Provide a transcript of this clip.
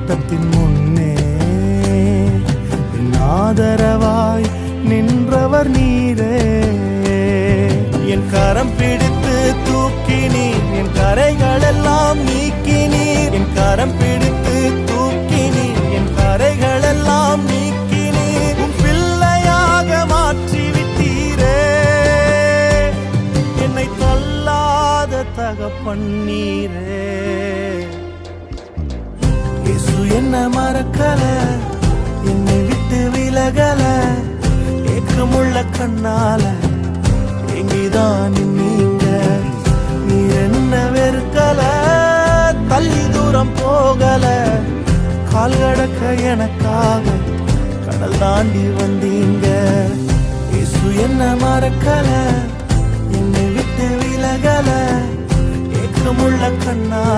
கூட்டத்தின் முன்னே என் ஆதரவாய் நின்றவர் நீரே. என் கரம் பிடித்து தூக்கி நீர் என் கரைகள் எல்லாம் நீக்கி நீர். என் கரம் பிடித்து தூக்கி நீர் என் கரைகள் எல்லாம் நீக்கி நீர். உன் பிள்ளையாக மாற்றி விட்டீரே. என்னை தள்ளாத தகப்பன் நீரே. இயேசு என்ன மறக்கல, என்னை விட்டு விலகல. ஏக்கமுள்ள கண்ணால எங்கிதான் நீங்க. நீர் என்ன வெறுக்கல, தள்ளி தூரம் போகல. கால் கடக்க எனக்காக கடல் தாண்டி வந்தீங்க. இயேசு என்ன மறக்கல, என்னை விட்டு விலகல. ஏக்கமுள்ள கண்ணால